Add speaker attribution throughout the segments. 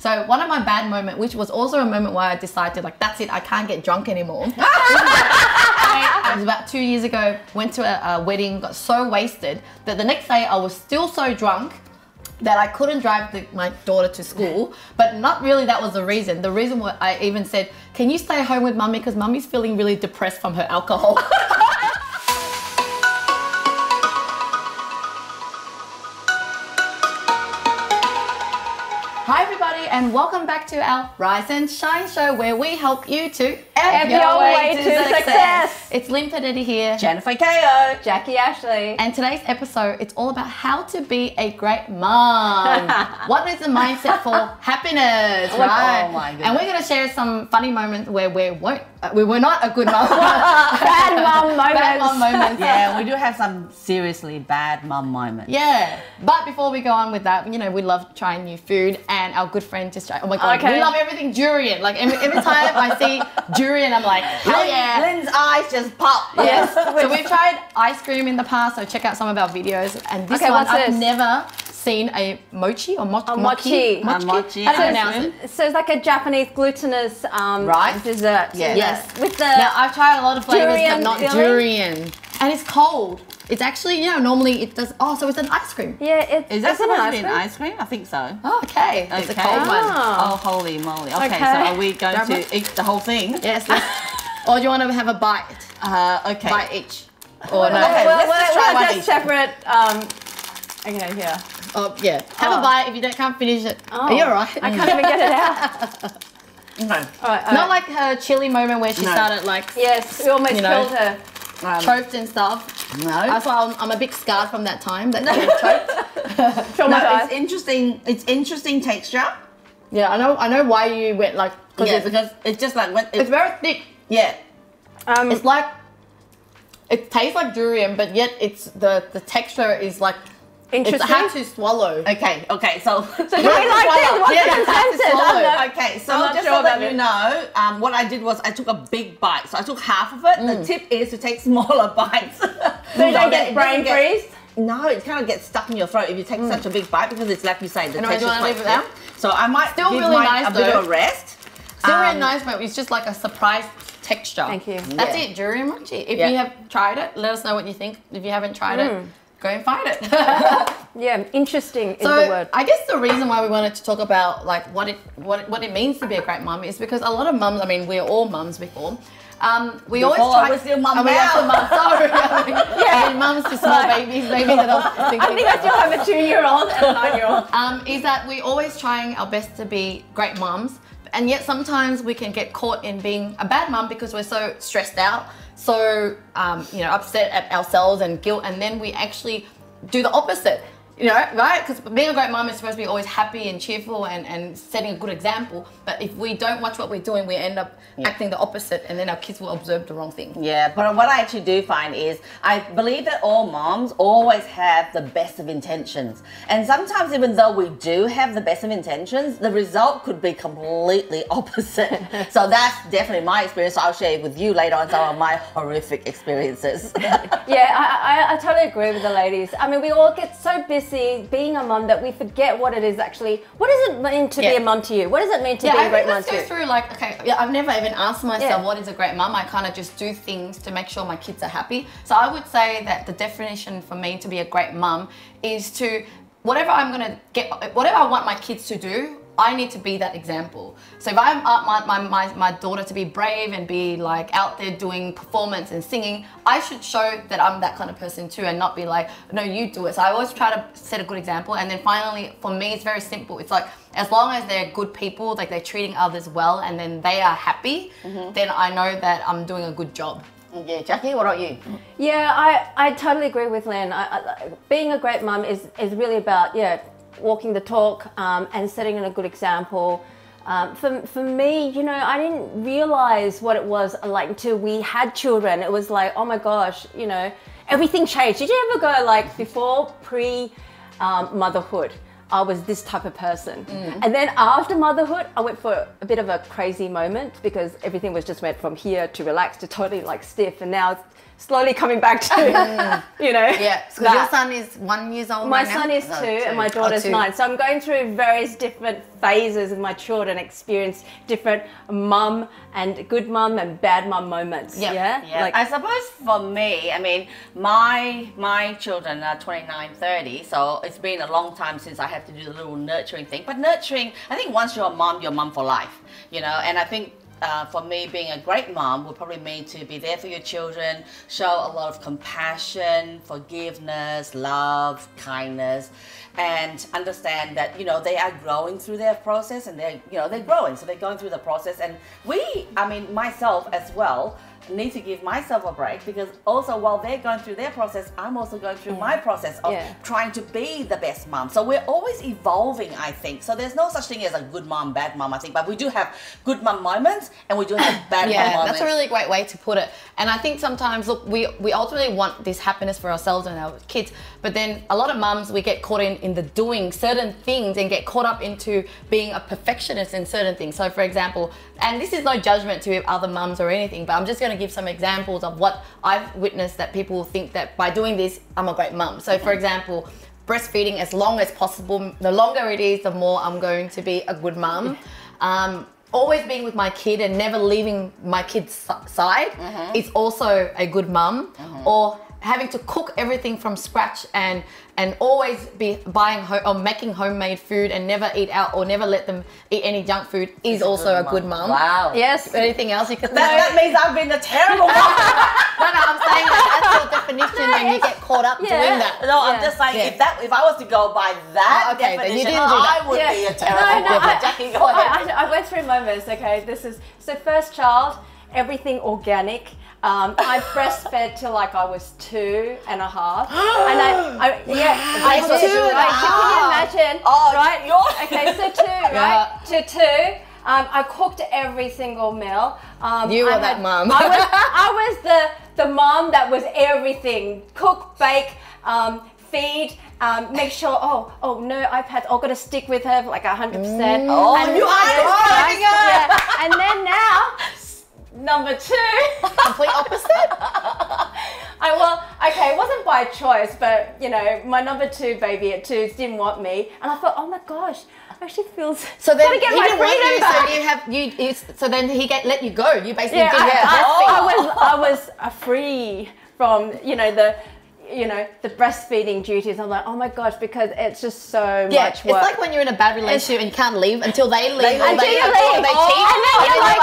Speaker 1: So one of my bad moments, which was also a moment where I decided like, that's it, I can't get drunk anymore. It was about 2 years ago, went to a wedding, got so wasted that the next day I was still so drunk that I couldn't drive my daughter to school, but not really that was the reason. The reason was I even said, can you stay home with mummy because mummy's feeling really depressed from her alcohol. Hi everybody and welcome back to our Rise and Shine show where we help you to
Speaker 2: Amp your way to success.
Speaker 1: It's Lynn Fedeli here.
Speaker 2: Jennifer Ko. Jackie Ashley.
Speaker 1: And today's episode, it's all about how to be a great mom. What is the mindset for happiness, right?
Speaker 2: Oh my goodness.
Speaker 1: And we're going to share some funny moments where we were not a good mom.
Speaker 2: Bad mom moments.
Speaker 1: Bad mom moments.
Speaker 3: Yeah, we do have some seriously bad mum moments.
Speaker 1: Yeah, but before we go on with that, you know, we love trying new food, and our good friend just tried, oh my god, we love everything durian. Like every time I see durian, I'm like, hell yeah.
Speaker 3: Lynn's eyes just pop.
Speaker 1: Yes. So we've tried ice cream in the past, so check out some of our videos. And this one, I've never seen a mochi or mochi.
Speaker 3: Mochi.
Speaker 1: How do you pronounce it?
Speaker 2: So it's like a Japanese glutinous dessert.
Speaker 1: Yes.
Speaker 2: With the
Speaker 1: Now I've tried a lot of flavors,
Speaker 2: durian
Speaker 1: but not
Speaker 2: filling.
Speaker 1: durian. And it's cold. It's actually, you know, normally it does. Oh, so it's an ice cream.
Speaker 2: Yeah,
Speaker 3: Is that supposed to be an ice cream? I think so.
Speaker 1: Oh, okay. It's a cold one.
Speaker 3: Oh, holy moly. Okay, so are we going to eat the whole thing?
Speaker 1: Yes. Or do you want to have a bite?
Speaker 3: Okay.
Speaker 1: Bite each. Or no?
Speaker 3: Okay, let's just try one
Speaker 2: just
Speaker 3: each.
Speaker 2: separate. Okay, here.
Speaker 1: Oh, yeah. Have a bite if you can't finish it. Are you alright?
Speaker 2: I can't even get it out.
Speaker 3: Okay.
Speaker 2: All right,
Speaker 1: Not like her chili moment where she started like
Speaker 2: yes, we almost killed her.
Speaker 1: choked and stuff.
Speaker 3: No.
Speaker 1: That's why I'm a bit scarred from that time that she choked.
Speaker 3: No, it's interesting. It's interesting texture.
Speaker 1: Yeah, I know why you went like
Speaker 3: Because it's just like when
Speaker 1: it's very thick.
Speaker 3: yeah.
Speaker 1: It's like it tastes like durian, but yet it's the texture is like
Speaker 2: Interesting.
Speaker 1: it's hard to swallow.
Speaker 3: Okay. So
Speaker 2: So do you like this? What's
Speaker 1: Yeah,
Speaker 2: the
Speaker 1: it's hard to
Speaker 2: consensus?
Speaker 1: swallow.
Speaker 3: okay, so
Speaker 2: I'm not
Speaker 3: just
Speaker 2: sure
Speaker 3: to let
Speaker 2: about
Speaker 3: you know, what I did was I took a big bite. So I took half of it. The tip is to take smaller bites.
Speaker 2: So you don't get
Speaker 3: it
Speaker 2: brain
Speaker 3: doesn't
Speaker 2: freeze?
Speaker 3: No, it kind of gets stuck in your throat if you take such a big bite because it's like you say, the
Speaker 1: Anyway, do you
Speaker 3: texture's
Speaker 1: wanna
Speaker 3: quite
Speaker 1: leave it there?
Speaker 3: thick. So I might
Speaker 1: Still
Speaker 3: give
Speaker 1: really
Speaker 3: mine
Speaker 1: nice
Speaker 3: a bit
Speaker 1: though.
Speaker 3: of a rest.
Speaker 1: Still really nice, but it's just like a surprise texture.
Speaker 2: Thank you.
Speaker 1: That's it, durian mochi. If you have tried it, let us know what you think. If you haven't tried it, go and find it.
Speaker 2: Yeah, interesting is
Speaker 1: So
Speaker 2: the word.
Speaker 1: I guess the reason why we wanted to talk about like what it means to be a great mum is because a lot of mums, I mean, we're all mums before. We always try.
Speaker 3: We're still mum
Speaker 1: we are
Speaker 3: now.
Speaker 1: still mums. Sorry, I mean, mums to small babies. Maybe that I was thinking.
Speaker 2: I think I still have a 2-year-old and a 9-year-old.
Speaker 1: Is that we always trying our best to be great mums, and yet sometimes we can get caught in being a bad mum because we're so stressed out, so upset at ourselves and guilt, and then we actually do the opposite. You know, right? Because being a great mum is supposed to be always happy and cheerful and setting a good example. But if we don't watch what we're doing, we end up acting the opposite, and then our kids will observe the wrong thing.
Speaker 3: Yeah, but what I actually do find is I believe that all moms always have the best of intentions. And sometimes even though we do have the best of intentions, the result could be completely opposite. So that's definitely my experience. So I'll share with you later on some of my horrific experiences.
Speaker 2: Yeah, I totally agree with the ladies. I mean, we all get so busy being a mum that we forget what it is actually. What does it mean to be a mum to you? What does it mean to be a great mum
Speaker 1: let's
Speaker 2: to
Speaker 1: go
Speaker 2: you?
Speaker 1: through like, okay, I've never even asked myself what is a great mum. I kind of just do things to make sure my kids are happy. So I would say that the definition for me to be a great mum is to, whatever I want my kids to do, I need to be that example. So if I want my daughter to be brave and be like out there doing performance and singing, I should show that I'm that kind of person too and not be like, no, you do it. So I always try to set a good example. And then finally, for me, it's very simple. It's like, as long as they're good people, like they're treating others well and then they are happy, then I know that I'm doing a good job.
Speaker 3: Yeah, Jackie, what about you?
Speaker 2: Yeah, I totally agree with Lynn. Being a great mum is really about, walking the talk and setting a good example. For me, you know, I didn't realize what it was like until we had children. It was like, oh my gosh, you know, everything changed. Did you ever go like before motherhood? I was this type of person. And then after motherhood, I went for a bit of a crazy moment because everything just went from here to relaxed to totally like stiff. And now slowly coming back to, you know.
Speaker 1: Yeah, because your son is 1 year old
Speaker 2: My
Speaker 1: right now?
Speaker 2: son is 2 and my daughter's
Speaker 1: 2.
Speaker 2: 9. So I'm going through various different phases of my children, experience different mum and good mum and bad mum moments.
Speaker 1: Yep.
Speaker 2: Yeah.
Speaker 3: Yeah,
Speaker 2: Like,
Speaker 3: I suppose for me, I mean, my children are 29, 30, so it's been a long time since I had to do the little nurturing thing. But nurturing, I think once you're a mom for life, you know, and I think for me, being a great mom would probably mean to be there for your children, show a lot of compassion, forgiveness, love, kindness, and understand that, you know, they are growing through their process, and they're growing, so they're going through the process. And myself as well, need to give myself a break, because also while they're going through their process, I'm also going through my process of trying to be the best mom. So we're always evolving, I think. So there's no such thing as a good mom, bad mom, I think, but we do have good mom moments and we do have bad mom moments.
Speaker 1: That's a really great way to put it. And I think sometimes, look, we ultimately want this happiness for ourselves and our kids, but then a lot of mums, we get caught in the doing certain things and get caught up into being a perfectionist in certain things. So for example, and this is no judgment to other mums or anything, but I'm just going to give some examples of what I've witnessed, that people think that by doing this, I'm a great mum. So for example, breastfeeding as long as possible. The longer it is, the more I'm going to be a good mum. Always being with my kid and never leaving my kid's side is also a good mum. Or having to cook everything from scratch and always be buying or making homemade food and never eat out or never let them eat any junk food is also a good mum.
Speaker 3: Wow.
Speaker 2: yes.
Speaker 1: Anything else you could say?
Speaker 3: That means I've been a terrible mom.
Speaker 1: No, I'm saying that's your definition when you get caught up doing that.
Speaker 3: No, I'm just saying, if I was to go by that
Speaker 1: okay, then you
Speaker 3: definition,
Speaker 1: didn't do that.
Speaker 3: I would be a terrible mom. Jackie, go ahead.
Speaker 2: I went through moments. Okay, so first child, everything organic. I breastfed till like I was 2.5, and I
Speaker 1: Wow.
Speaker 2: did.
Speaker 1: 2.5.
Speaker 2: Can you imagine?
Speaker 3: Oh,
Speaker 2: right? Okay, so 2, right?
Speaker 1: Yeah.
Speaker 2: To 2. I cooked every single meal.
Speaker 1: You were that mum.
Speaker 2: I was the mom that was everything. Cook, bake, feed, make sure, oh no iPad, I've got to stick with her for like 100%.
Speaker 3: Oh,
Speaker 2: and
Speaker 3: you are describing her.
Speaker 2: yeah. And then now, number 2.
Speaker 1: Complete opposite.
Speaker 2: It wasn't by choice, but you know, my number 2 baby at 2 didn't want me, and I thought, oh my gosh, I actually feels
Speaker 1: So then
Speaker 2: gotta get
Speaker 1: he
Speaker 2: my
Speaker 1: didn't want
Speaker 2: freedom
Speaker 1: you,
Speaker 2: back.
Speaker 1: so then he let you go. You basically
Speaker 2: Yeah,
Speaker 1: didn't have to breastfeed.
Speaker 2: I was free from the breastfeeding duties. I'm like, oh my gosh, because it's just so much work.
Speaker 1: It's like when you're in a bad relationship and you can't leave until they leave.
Speaker 2: Until
Speaker 1: they
Speaker 2: you
Speaker 1: or
Speaker 2: leave.
Speaker 1: they
Speaker 2: Oh,
Speaker 1: cheat.
Speaker 2: and then you're like,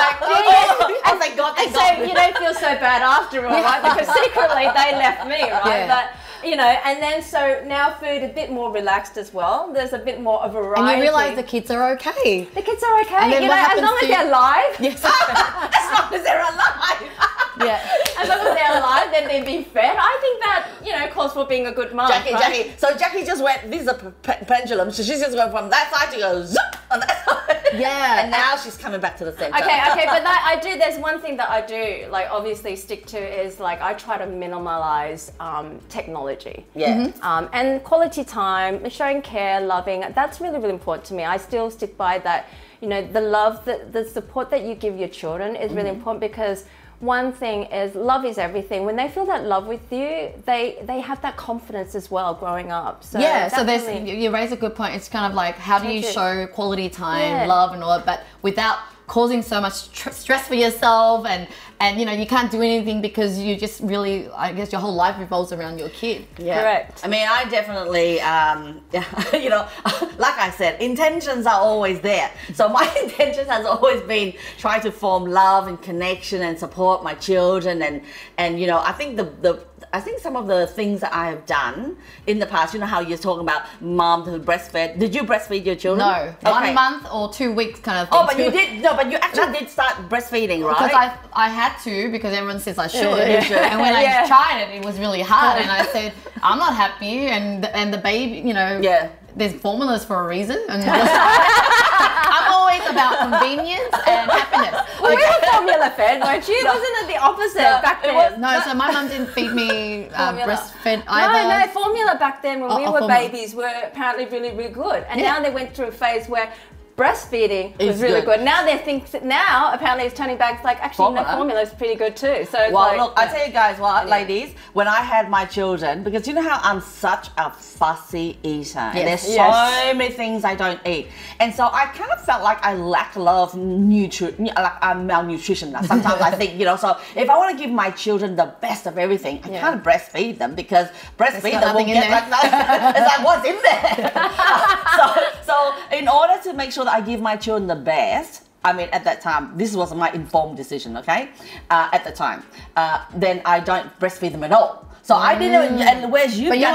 Speaker 3: oh, thank God,
Speaker 2: and so you don't feel so bad after all, right? Because secretly they left me, right?
Speaker 1: Yeah.
Speaker 2: But and then so now food a bit more relaxed as well. There's a bit more of a variety.
Speaker 1: And you realise the kids are okay.
Speaker 2: the kids are okay.
Speaker 1: And then what
Speaker 2: as
Speaker 1: happens
Speaker 2: long as
Speaker 1: to
Speaker 2: they're alive.
Speaker 1: Yes.
Speaker 3: as long as they're alive.
Speaker 1: Yeah.
Speaker 2: As long as they're alive, then they're being fed. I think that calls for being a good mom.
Speaker 3: Jackie. So Jackie just went. This is a pendulum. So she's just going from that side to go zip on that side.
Speaker 1: Yeah.
Speaker 3: And now she's coming back to the center.
Speaker 2: Okay, but I do. There's one thing that I do, like, obviously stick to is like I try to minimalize technology.
Speaker 3: Yeah.
Speaker 2: And quality time, showing care, loving. That's really, really important to me. I still stick by that. The love, the support that you give your children is really important, because one thing is love is everything. When they feel that love with you, they have that confidence as well growing up. So
Speaker 1: so you raise a good point. It's kind of like, how do you show quality time, love and all that, but without causing so much stress for yourself, and you can't do anything because you just really, I guess your whole life revolves around your kid.
Speaker 3: Yeah.
Speaker 2: Correct.
Speaker 3: I mean, I definitely, like I said, intentions are always there. So my intention has always been try to form love and connection and support my children, and I think some of the things that I have done in the past, how you're talking about mom who breastfed. Did you breastfeed your children?
Speaker 1: No, 1 month or 2 weeks kind of thing.
Speaker 3: Oh, but you did. No, but you actually did start breastfeeding, right?
Speaker 1: Because I had to, because everyone says I should.
Speaker 3: Yeah.
Speaker 1: And when I tried it, it was really hard, and I said I'm not happy, and the baby, there's formulas for a reason, and I'm always about convenience and happiness.
Speaker 2: Well, we were formula fed, weren't you? Wasn't it the opposite back then?
Speaker 1: No, so my mum didn't feed me breastfed either.
Speaker 2: No, formula back then when we were
Speaker 1: formula.
Speaker 2: babies were apparently really, really good. And now they went through a phase where breastfeeding was
Speaker 3: It's
Speaker 2: really
Speaker 3: good.
Speaker 2: good. Now now apparently it's turning back like actually no, formula is pretty good too. So it's
Speaker 3: Well,
Speaker 2: like,
Speaker 3: look, I tell you guys what, ladies, when I had my children, because you know how I'm such a fussy eater, and there's so many things I don't eat, and so I kind of felt like I lack a lot of malnutrition. Sometimes I think, so if I want to give my children the best of everything, I can't breastfeed them because breastfeed them won't get like that. It's like, what's in there? so in order to make sure that I give my children the best, I mean, at that time, this was my informed decision, okay? At the time, then I don't breastfeed them at all. So I didn't, and whereas you,
Speaker 1: but you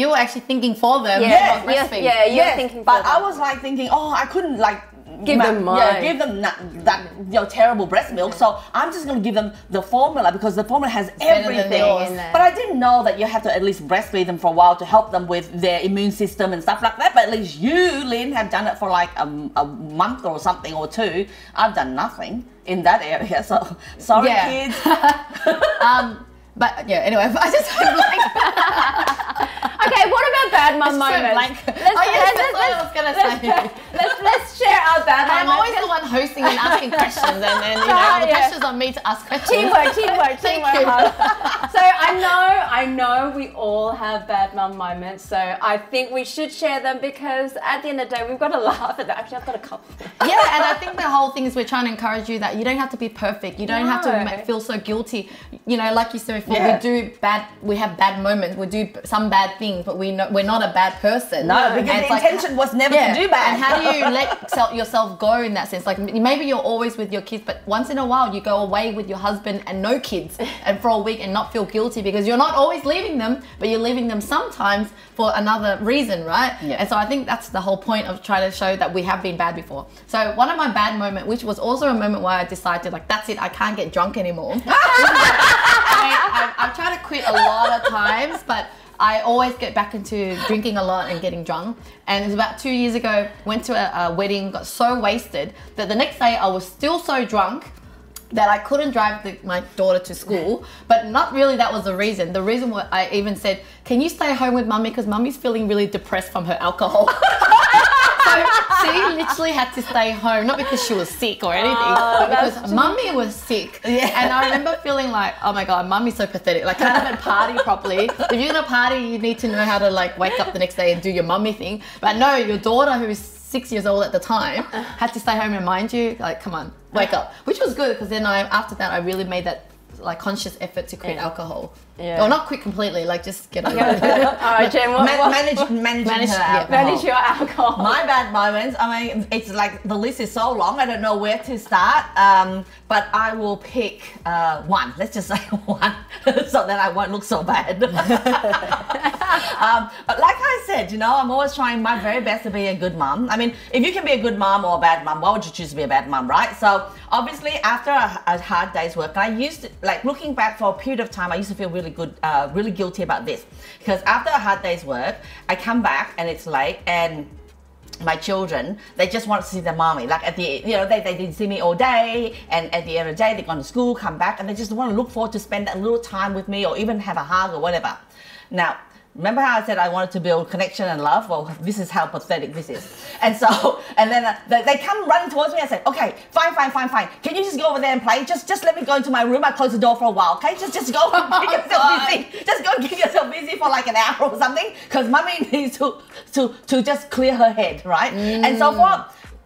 Speaker 1: were actually thinking for them.
Speaker 2: Yeah,
Speaker 1: not breastfeed.
Speaker 2: you're thinking.
Speaker 3: But I was like thinking, I couldn't like
Speaker 2: give them
Speaker 3: that terrible breast milk. So I'm just gonna give them the formula because the formula has everything
Speaker 2: in there.
Speaker 3: But I didn't know that you have to at least breastfeed them for a while to help them with their immune system and stuff like that. But at least you, Lynn, have done it for like a month or something or two. I've done nothing in that area. So sorry, kids.
Speaker 1: But yeah, anyway, I just
Speaker 2: Okay, what about bad mum moments?
Speaker 1: That's what I was gonna say.
Speaker 2: Let's share our bad
Speaker 1: I'm
Speaker 2: moments.
Speaker 1: always the one hosting and asking questions, and then the pressure's on me to ask questions.
Speaker 2: Teamwork.
Speaker 1: Thank you.
Speaker 2: So I know we all have bad mum moments. So I think we should share them because at the end of the day, we've got to laugh at that. Actually, I've got a couple.
Speaker 1: Yeah, and I think the whole thing is we're trying to encourage you that you don't have to be perfect. You don't have to feel so guilty. Like you said before, we have bad moments. We do some bad things, but we're not a bad person.
Speaker 3: No, because the intention was never to do bad.
Speaker 1: And how do you let yourself go in that sense? Like maybe you're always with your kids, but once in a while you go away with your husband and no kids and for a week and not feel guilty because you're not always leaving them, but you're leaving them sometimes for another reason, right?
Speaker 3: Yeah.
Speaker 1: And so I think that's the whole point of trying to show that we have been bad before. So one of my bad moments, which was also a moment where I decided like, that's it, I can't get drunk anymore. I've tried to quit a lot of times, but I always get back into drinking a lot and getting drunk. And it was about 2 years ago, went to a wedding, got so wasted that the next day I was still so drunk that I couldn't drive my daughter to school, but not really that was the reason. The reason was I even said, can you stay home with mummy because mummy's feeling really depressed from her alcohol. So she literally had to stay home, not because she was sick or anything, but because mummy was sick. Yeah. And I remember feeling like, oh my God, mummy's so pathetic. Like, can't even party properly. If you're gonna party, you need to know how to like wake up the next day and do your mummy thing. But no, your daughter, who is 6 years old at the time, had to stay home and mind you, like, come on, wake up. Which was good because then after that, I really made that like conscious effort to quit alcohol. Yeah. Or not quit completely, like just get over it.
Speaker 2: All right, Jen, manage your alcohol.
Speaker 3: My bad moments, I mean, it's like the list is so long, I don't know where to start, but I will pick one. Let's just say one, so that I won't look so bad. But like I said, I'm always trying my very best to be a good mom. I mean, if you can be a good mom or a bad mom, why would you choose to be a bad mom, right? So obviously after a hard day's work, I used to, like looking back for a period of time, I used to feel really good, really guilty about this, because after a hard day's work, I come back and it's late, and my children, they just want to see their mommy. Like at the, they didn't see me all day, and at the end of the day, they've gone to school, come back, and they just want to look forward to spend that little time with me, or even have a hug or whatever. Now, remember how I said I wanted to build connection and love? Well, this is how pathetic this is. And so, and then they come running towards me and say, okay, fine. Can you just go over there and play? Just let me go into my room. I close the door for a while, okay? Just go and get yourself busy. Just go and get yourself busy for like an hour or something, because mommy needs to just clear her head, right? And so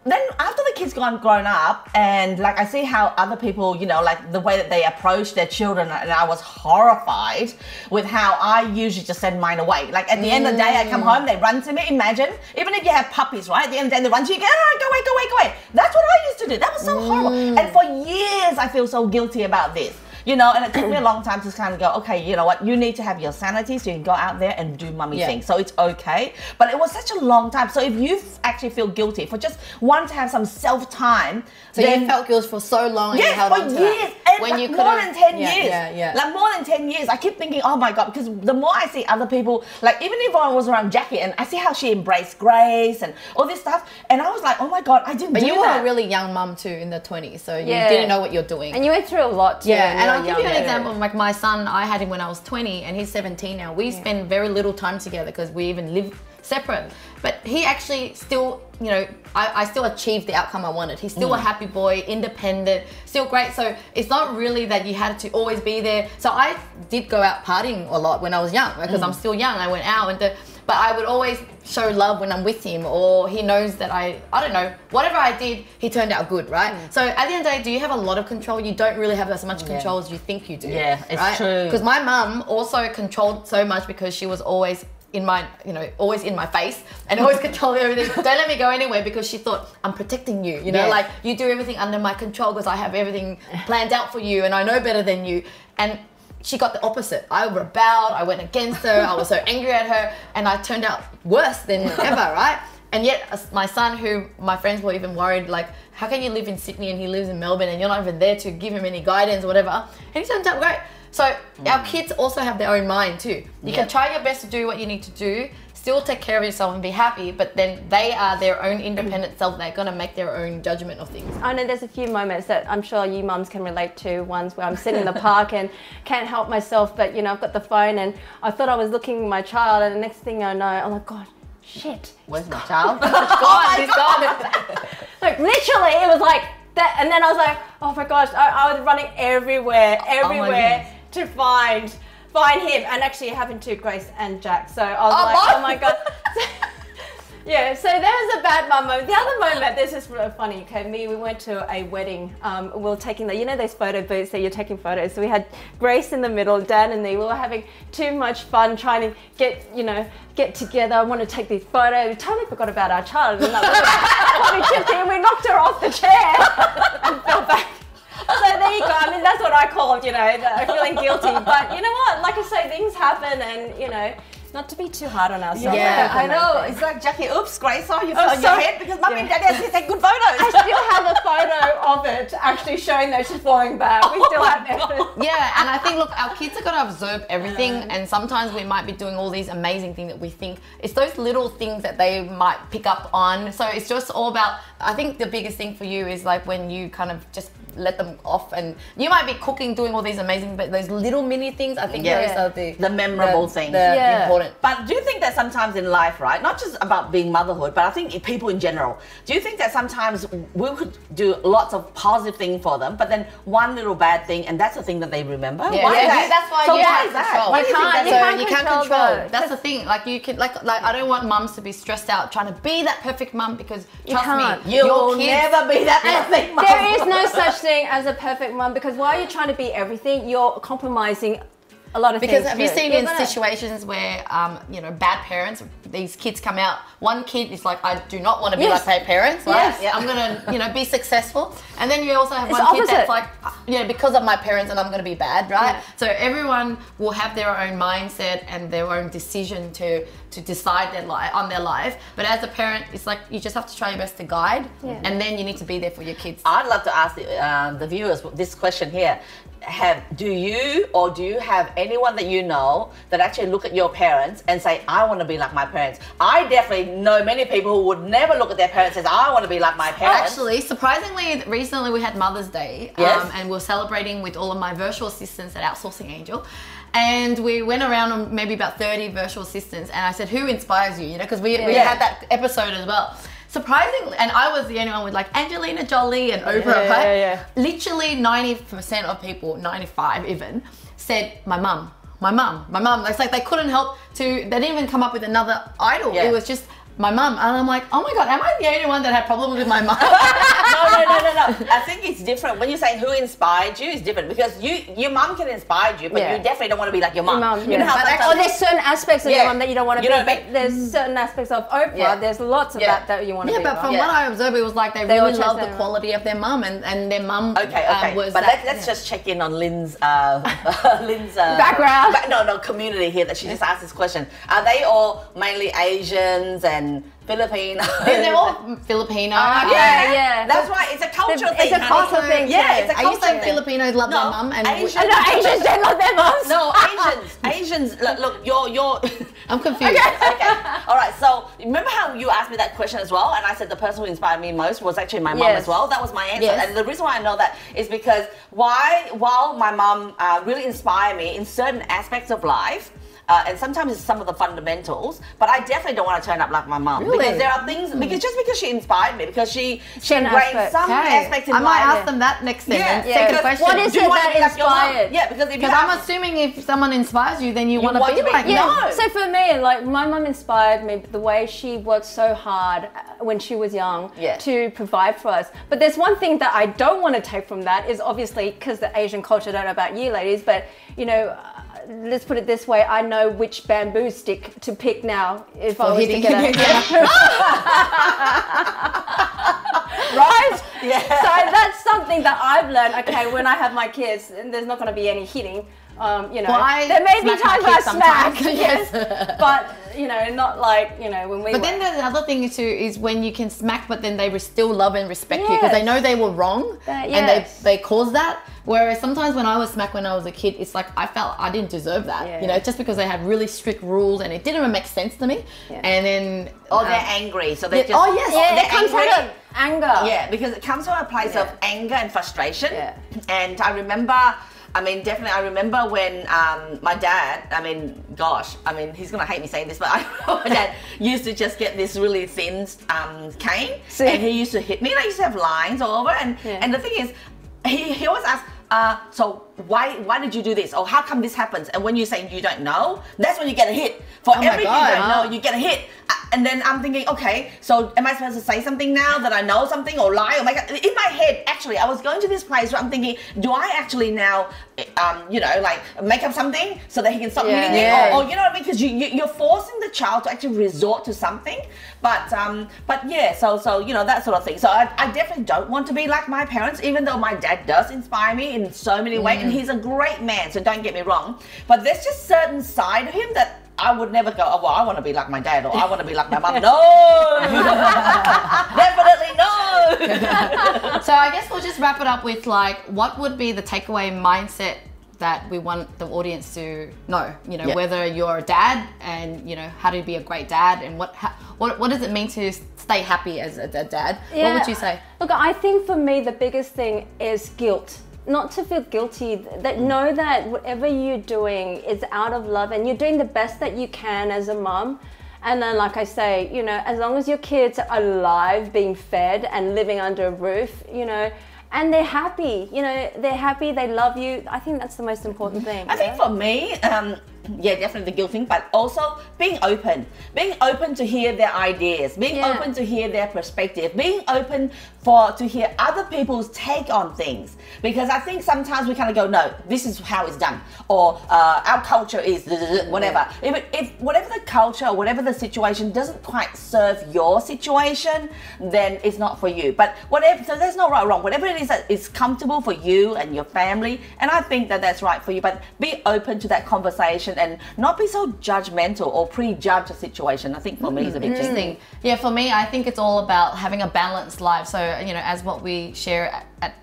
Speaker 3: then after the kids grown up, and like I see how other people, like the way that they approach their children, and I was horrified with how I usually just send mine away. Like at the end of the day, I come home, they run to me. Imagine, even if you have puppies, right? At the end of the day, they run to you, go away. That's what I used to do. That was so horrible. And for years, I feel so guilty about this. And it took me a long time to kind of go, okay, you know what, you need to have your sanity so you can go out there and do mummy things. So it's okay. But it was such a long time. So if you actually feel guilty for just wanting to have some self-time.
Speaker 1: So you felt guilt for so long and you held on to
Speaker 3: years.
Speaker 1: that.
Speaker 3: When you more than 10 years. Like more than 10 years. I keep thinking, oh my God, because the more I see other people, like even if I was around Jackie and I see how she embraced grace and all this stuff, and I was like, oh my God, I didn't do that.
Speaker 1: But you were a really young mum too in the 20s, so you didn't know what you're doing.
Speaker 2: And you went through a lot too.
Speaker 1: Yeah, and I'll give you an example of like my son. I had him when I was 20 and he's 17 now. We spend very little time together because we even live separate. But he actually still, you know, I still achieved the outcome I wanted. He's still a happy boy, independent, still great. So it's not really that you had to always be there. So I did go out partying a lot when I was young, because I'm still young. I went out but I would always show love when I'm with him, or he knows that I don't know, whatever I did, he turned out good, right? So at the end of the day, do you have a lot of control? You don't really have as much control as you think you do.
Speaker 3: Yeah, it's
Speaker 1: right?
Speaker 3: true.
Speaker 1: Because my mum also controlled so much, because she was always in my, you know, always in my face and always controlling everything. Don't let me go anywhere, because she thought, I'm protecting you, you know, like you do everything under my control because I have everything planned out for you and I know better than you. And she got the opposite. I rebelled, I went against her, I was so angry at her, and I turned out worse than ever, right? And yet my son, who my friends were even worried, like, how can you live in Sydney and he lives in Melbourne and you're not even there to give him any guidance or whatever? And he turned out great. So our kids also have their own mind too. You can try your best to do what you need to do, still take care of yourself and be happy, but then they are their own independent self. They're gonna make their own judgment of things.
Speaker 2: I know there's a few moments that I'm sure you mums can relate to, ones where I'm sitting in the park and can't help myself, but you know, I've got the phone and I thought I was looking at my child, and the next thing I know, I'm like, God, shit.
Speaker 3: Where's my child?
Speaker 1: He's gone.
Speaker 2: Like literally, it was like that, and then I was like, oh my gosh, I was running everywhere to find him, and actually it happened to Grace and Jack. So I was oh my God. Yeah, so there was a bad mum moment. The other moment, this is really funny, okay, we went to a wedding. We were taking you know those photo booths that you're taking photos. So we had Grace in the middle, Dan and me. We were having too much fun trying to get together. I want to take these photos. We totally forgot about our child. And we knocked her off the chair and fell back. So there you go. I mean, that's what I called, you know, feeling guilty. But you know what? Like I say, things happen, and you know, not to be too hard on ourselves.
Speaker 3: Yeah, I know. It's like, Jackie, oops, Grace, you fell on your head because Mummy and Daddy has to take good photos.
Speaker 2: I still have a photo of it actually showing that she's falling back. We still have evidence.
Speaker 1: Yeah, and I think, look, our kids are going to observe everything, and sometimes we might be doing all these amazing things that we think. It's those little things that they might pick up on. So it's just all about, I think the biggest thing for you is like when you kind of just let them off, and you might be cooking, doing all these amazing, but those little mini things, I think those are the
Speaker 3: memorable things.
Speaker 1: The important.
Speaker 3: But do you think that sometimes in life, right, not just about being motherhood, but I think people in general, do you think that sometimes we could do lots of positive things for them, but then one little bad thing, and that's the thing that they remember?
Speaker 1: Yeah,
Speaker 3: why is that?
Speaker 1: That's why
Speaker 3: so
Speaker 1: you
Speaker 3: why
Speaker 1: can't
Speaker 3: is that?
Speaker 1: control.
Speaker 3: Why do you think that?
Speaker 1: You can't control.
Speaker 2: those.
Speaker 1: That's the thing. Like you can, like I don't want mums to be stressed out trying to be that perfect mum, because trust me,
Speaker 3: You'll never be that perfect mum.
Speaker 2: There is no such thing as a perfect mum, because while you're trying to be everything, you're compromising a lot of things.
Speaker 1: Because have you seen in
Speaker 2: gonna...
Speaker 1: situations where, you know, bad parents, these kids come out, one kid is like, I do not want to be like my parents, right?
Speaker 2: Yes.
Speaker 1: I'm going to, you know, be successful. And then you also have
Speaker 2: It's
Speaker 1: one kid
Speaker 2: opposite.
Speaker 1: that's like, you know, because of my parents and I'm going to be bad, right? So everyone will have their own mindset and their own decision to decide on their life. But as a parent, it's like, you just have to try your best to guide, and then you need to be there for your kids.
Speaker 3: I'd love to ask the viewers this question here. Do you have anyone that you know that actually look at your parents and say, I want to be like my parents? I definitely know many people who would never look at their parents and say, I want to be like my parents.
Speaker 1: Actually, surprisingly, recently we had Mother's Day, and we're celebrating with all of my virtual assistants at Outsourcing Angel. And we went around on maybe about 30 virtual assistants, and I said, who inspires you? You know, because we had that episode as well. Surprisingly, and I was the only one with like Angelina Jolie and Oprah, right? Literally 90% of people, 95 even, said my mum. It's like they couldn't help they didn't even come up with another idol. It was just my mum. And I'm like, oh my God, am I the only one that had problems with my mum?
Speaker 3: No. I think it's different. When you say who inspired you, it's different, because your mum can inspire you, but you definitely don't want to be like your mum. You know how
Speaker 2: there's certain aspects of your mum that you don't want to be, but there's certain aspects of Oprah, there's lots of that you want to be.
Speaker 1: Yeah, but from what I observed, it was like they really love the quality of their mum, and their mum was.
Speaker 3: But let's just check in on Lynn's
Speaker 2: background.
Speaker 3: Community here that she just asked this question. Are they all mainly Asians and Filipino?
Speaker 1: They're all Filipino.
Speaker 3: That's right. It's a cultural thing.
Speaker 2: It's a cultural thing.
Speaker 3: Yeah, it's a
Speaker 1: I used
Speaker 3: cultural
Speaker 1: to
Speaker 3: thing.
Speaker 1: Filipinos love their mum, and
Speaker 3: Asians
Speaker 2: don't love their mums.
Speaker 3: No, Asians. Look, you're.
Speaker 1: I'm confused.
Speaker 3: Okay. All right. So remember how you asked me that question as well, and I said the person who inspired me most was actually my mum as well. That was my answer, and the reason why I know that is because while my mum really inspired me in certain aspects of life, and sometimes it's some of the fundamentals. But I definitely don't want to turn up like my mum.
Speaker 1: Really?
Speaker 3: Because there are things, because just because she inspired me, because she
Speaker 2: An
Speaker 3: ingrained
Speaker 2: aspect.
Speaker 3: some aspects in
Speaker 1: I might
Speaker 3: life.
Speaker 1: ask them that next thing.
Speaker 3: Yeah,
Speaker 1: then.
Speaker 3: yeah.
Speaker 1: Second
Speaker 3: Because
Speaker 1: question.
Speaker 2: What is
Speaker 3: do you
Speaker 2: it
Speaker 3: want to
Speaker 2: that
Speaker 3: be like your mum?
Speaker 2: inspired?
Speaker 3: Yeah, because if you
Speaker 1: Because I'm
Speaker 3: have,
Speaker 1: assuming if someone inspires you, then you want to
Speaker 3: want
Speaker 1: be
Speaker 3: to be-
Speaker 1: like
Speaker 3: yeah.
Speaker 1: them.
Speaker 3: No.
Speaker 2: So for me, like my mum inspired me the way she worked so hard when she was young
Speaker 3: Yeah.
Speaker 2: to provide for us. But there's one thing that I don't want to take from that is obviously because the Asian culture, I don't know about you ladies, but you know, let's put it this way, I know which bamboo stick to pick now if I was to
Speaker 1: hitting
Speaker 2: get a... Right?
Speaker 3: Yeah.
Speaker 2: So that's something that I've learned. Okay, when I have my kids, and there's not going to be any hitting. You know,
Speaker 1: Well, I
Speaker 2: there may be
Speaker 1: smack my
Speaker 2: times where I
Speaker 1: kids sometimes,
Speaker 2: smack, yes, but you know, not like when we.
Speaker 1: But then the other thing too is when you can smack, but then they still love and respect you because they know they were wrong and
Speaker 2: yes.
Speaker 1: they caused that. Whereas sometimes when I was smacked when I was a kid, it's like I felt I didn't deserve that.
Speaker 2: Yeah.
Speaker 1: You know, just because they had really strict rules and it didn't even make sense to me.
Speaker 2: Yeah.
Speaker 1: And then
Speaker 3: or they're angry, so they
Speaker 1: yeah,
Speaker 3: just
Speaker 1: oh, yes.
Speaker 2: yeah,
Speaker 3: they're
Speaker 2: it comes
Speaker 3: angry.
Speaker 2: out of anger.
Speaker 3: Yeah, because it comes from a place of anger and frustration.
Speaker 2: Yeah.
Speaker 3: And I remember, definitely, I remember when my dad, he's going to hate me saying this, but I remember my dad used to just get this really thin cane and he used to hit me. And I used to have lines all over. And the thing is, he always asks, so why did you do this? Or how come this happens? And when you're saying you don't know, that's when you get a hit. For
Speaker 1: my
Speaker 3: everything
Speaker 1: God.
Speaker 3: you don't know, you get a hit. And then I'm thinking, okay, so am I supposed to say something now that I know something or lie? Oh my God. In my head, actually, I was going to this place where I'm thinking, do I actually now, make up something so that he can stop hitting me?
Speaker 1: Yeah.
Speaker 3: Or you know what I mean? Because you're forcing the child to actually resort to something. But yeah, so that sort of thing. So I definitely don't want to be like my parents, even though my dad does inspire me in so many ways, and he's a great man. So don't get me wrong. But there's just certain side of him that I would never go, oh, well, I want to be like my dad or I want to be like my mum. No! Definitely no!
Speaker 1: So I guess we'll just wrap it up with like, what would be the takeaway mindset that we want the audience to know? You know, whether you're a dad and you know how to be a great dad, and what does it mean to stay happy as a dad?
Speaker 2: Yeah.
Speaker 1: What would you say?
Speaker 2: Look, I think for me the biggest thing is guilt. Not to feel guilty, that know that whatever you're doing is out of love and you're doing the best that you can as a mum. And then, like I say, you know, as long as your kids are alive, being fed and living under a roof, you know, and they're happy, they love you. I think that's the most important thing.
Speaker 3: I think for me, definitely the guilt thing, but also being open to hear their ideas, being open to hear their perspective, being open to hear other people's take on things. Because I think sometimes we kind of go, no, this is how it's done, or our culture is whatever. If whatever the culture or whatever the situation doesn't quite serve your situation, then it's not for you. But whatever, so there's no right or wrong. Whatever it is that is comfortable for you and your family, and I think that that's right for you. But be open to that conversation and not be so judgmental or prejudge a situation. I think for me is a big thing.
Speaker 1: Yeah, for me, I think it's all about having a balanced life. So, you know, as what we share at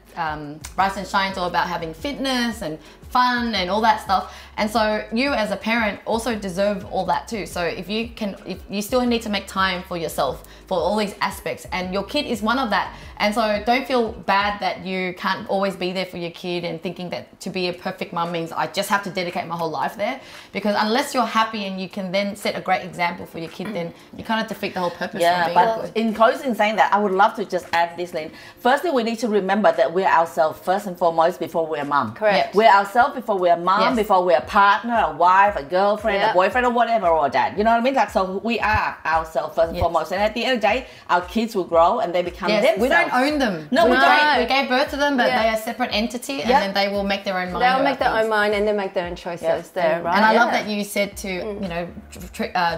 Speaker 1: Rise and Shine, it's all about having fitness and fun and all that stuff. And so you as a parent also deserve all that too. So if you still need to make time for yourself for all these aspects, and your kid is one of that. And so don't feel bad that you can't always be there for your kid and thinking that to be a perfect mum means I just have to dedicate my whole life there. Because unless you're happy and you can then set a great example for your kid, then you kind of defeat the whole purpose of being
Speaker 3: but
Speaker 1: good.
Speaker 3: in closing, saying that, I would love to just add this, Lynn. Firstly, we need to remember that we're ourselves first and foremost before we're mum.
Speaker 2: Correct.
Speaker 3: We're ourselves before we're mum,
Speaker 1: Yes.
Speaker 3: before we're a partner, a wife, a girlfriend,
Speaker 2: Yeah.
Speaker 3: a boyfriend, or whatever, or a dad. You know what I mean? Like, so we are ourselves first and
Speaker 1: Yes.
Speaker 3: foremost. And at the end of the day, our kids will grow and they become
Speaker 1: Yes,
Speaker 3: themselves.
Speaker 1: we don't own them.
Speaker 3: No, we don't.
Speaker 1: We gave birth to them, but
Speaker 2: Yeah.
Speaker 1: they are a separate entity, and
Speaker 3: Yeah.
Speaker 1: then they will make their own mind.
Speaker 2: They'll
Speaker 1: about
Speaker 2: make their
Speaker 1: things.
Speaker 2: own mind and they make their own choices
Speaker 3: Yeah.
Speaker 2: there, right?
Speaker 1: And I love
Speaker 2: Yeah.
Speaker 1: that you said to you know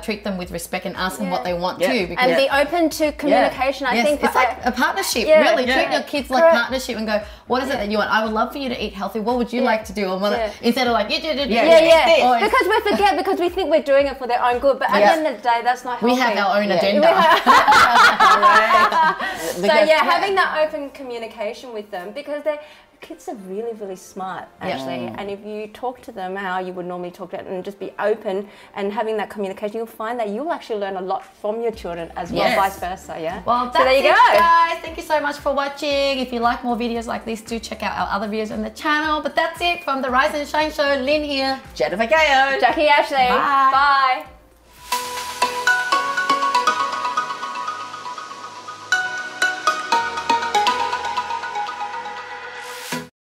Speaker 1: treat them with respect and ask them what they want
Speaker 3: Yeah.
Speaker 1: too. Because
Speaker 2: And be open to communication. I
Speaker 1: yes,
Speaker 2: think
Speaker 1: it's like a partnership.
Speaker 2: Yeah,
Speaker 1: really,
Speaker 2: yeah.
Speaker 1: treat your kids like
Speaker 2: Correct.
Speaker 1: partnership and go, what is it that you want? I would love for you to eat healthy. What would you like to do? Or what,
Speaker 2: Yeah.
Speaker 1: instead of like
Speaker 3: Yeah,
Speaker 2: Yeah.
Speaker 1: Or
Speaker 2: Because we forget, because we think we're doing it for their own good, but at
Speaker 1: Yeah.
Speaker 2: the end of the day, that's not
Speaker 1: we
Speaker 2: healthy.
Speaker 1: have our own
Speaker 3: Yeah.
Speaker 1: agenda.
Speaker 2: So yeah, having that open communication with them, because kids are really, really smart actually. And if you talk to them how you would normally talk to them and just be open and having that communication, you'll find that you'll actually learn a lot from your children as well, vice versa. Yeah.
Speaker 1: Well, that's it, guys. Thank you so much for watching. If you like more videos like this, do check out our other videos on the channel. But that's it from the Rise and Shine Show. Lynn here.
Speaker 3: Jennifer Kao.
Speaker 2: Jackie Ashley.
Speaker 1: Bye.
Speaker 2: Bye.